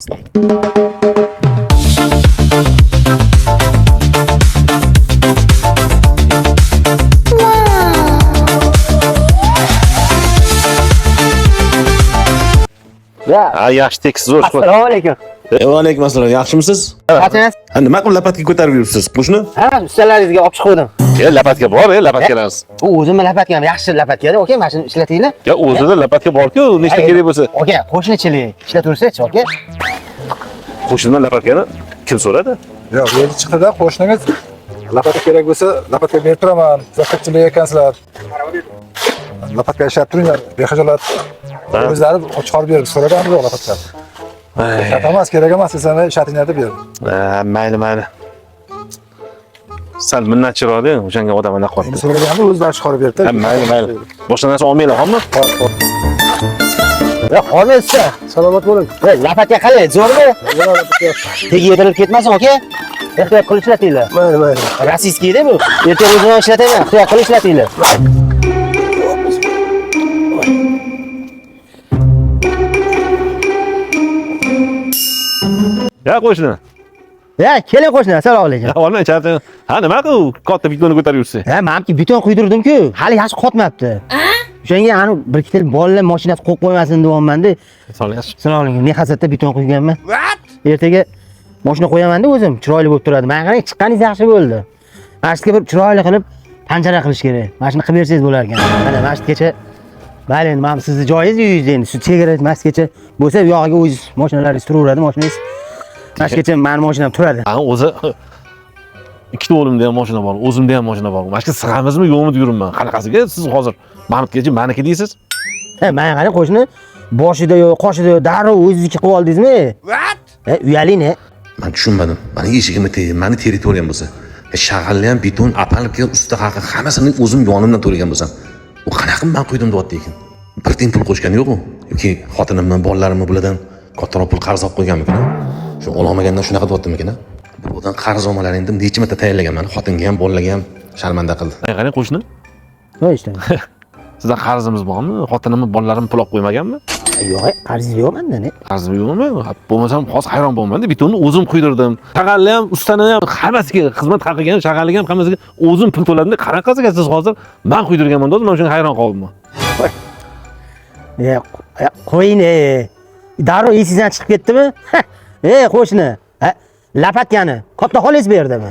Ha, yaxshi teksiz zo'r. Assalomu alaykum. Va alaykum assalom. Yaxshimisiz? Qachon? Ha, nima qilib lapatga ko'tarib yuribsiz? Qo'shni? Ha, ustalaringizga olib chiqib qo'ydim. Lapatka bor, lapatkalarimiz. O'zimni lapatkam yaxshi lapatka-da, aka, mana shuni ishlatinglar. O'zida lapatka bor-ku, nechta kerak bo'lsa. Aka, qo'shnichilik ishlataversak-chi, aka. Qo'shnidan lapatkani kim so'radi? Yo'q, yerga chiqdi-da, qo'shningiz lapatka kerak bo'lsa, lapatka berib turaman. Zakatchilik ekansizlar. Lapatka ishlab turinglar, bexijolat. O'zlari chiqarib berib so'ragan yo'q lapatka. Emas, kerak emas desanglar, ishlatinglar deb berdim. Mayli. Sal minnatchiroqda o'shanga odam anaqa qoldi. Endi so'raganda o'zlari chiqarib berdi. Mayli. Boshqa narsa olmaylar, xo'pmi? Ya, qolmaysiz. Salomat bo'ling. Lapatka qalay, zo'rmi? Tegi yedirib ketmasin, aka. Ehtiyot qilib ishlatinglar. Mayli. Rossiyskiyda bu. Ertaga o'zini ishlataman, ehtiyot qilib ishlatinglar. Ya qo'shni. Ya, keling qo'shni, assalomu alaykum. Olmay chatni. Ha, nima qil? Katta bitoni ko'tarib yursa. Ha, menki beton quydirdim-ku, hali yaxshi qotmabdi. O'shanga ani bir ikkita bolalar mashinasi qo'yib qo'ymasin deyapman-da. Assalomu alaykum. Nexasatda beton quyganman. Ertaga mashina qo'yaman-da o'zim, chiroyli bo'lib turadi. Men qarang, chiqqaningiz yaxshi bo'ldi. Mashinaga bir chiroyli qilib panjara qilish kerak. Mashina qilib bersangiz bo'lar ekan. Mana mashinaga mayli, endi men sizni joyingiz uyingizda endi shu chegara mashinaga bo'lsa, u yog'iga o'zingiz mashinalaringiz turaveradi, mashinangiz. Mashinaga meni mashinam turadi. Ha, o'zi ikkita o'g'limda ham mashina bor, o'zimda ham mashina bor. Mashina sig'amizmi, yo'qmi yuribman. Qanaqasiga siz hozir meniki deysiz? Men qarang qo'shni, boshida yo'q, qoshida yo'q, darrov o'zingizniki qilib oldingizmi? Uyaling-a. Men tushunmadim. Mening eshigimni meni territoriyam bo'lsa, shag'alli ham beton, apalka, usta haqi hammasini o'zim yonimdan to'lagan bo'lsam, u qanaqa men qo'ydim deyapti ekan. Bir tiyin pul qo'shgan yo'q-ku? Yoki xotinimni, bolalarimni bulardan kattaroq pul qarz olib qo'yganmikin? Shu olmagandan shunaqa deyaptimikin? Birovdan qarz olmalaringni necha marta tayyorlaganman. Xotinga ham, bolalarga ham sharmanda qildi. Qarang qo'shni. Nima ishda? Sizdan qarzimiz bormi? Xotinimni, bolalarimni pul olib qo'ymaganmi? Yo'q, qarzingiz yo'q menda-ne? Qarzim yo'qmi? Bo'lmasam hozir hayron bo'lmanda. Bitonni o'zim quydirdim. Taqalli ham, ustani ham, hammasiga xizmat qilgan, shag'alliga ham hammasiga o'zim pul to'ladim. Qanaqasiga siz hozir men quydirganman deb, men shunga hayron qoldim. Qo'ying-e. Darrov esingizdan chiqib ketdimi? Qo'shni. Lapatkani katta xolingiz berdimi?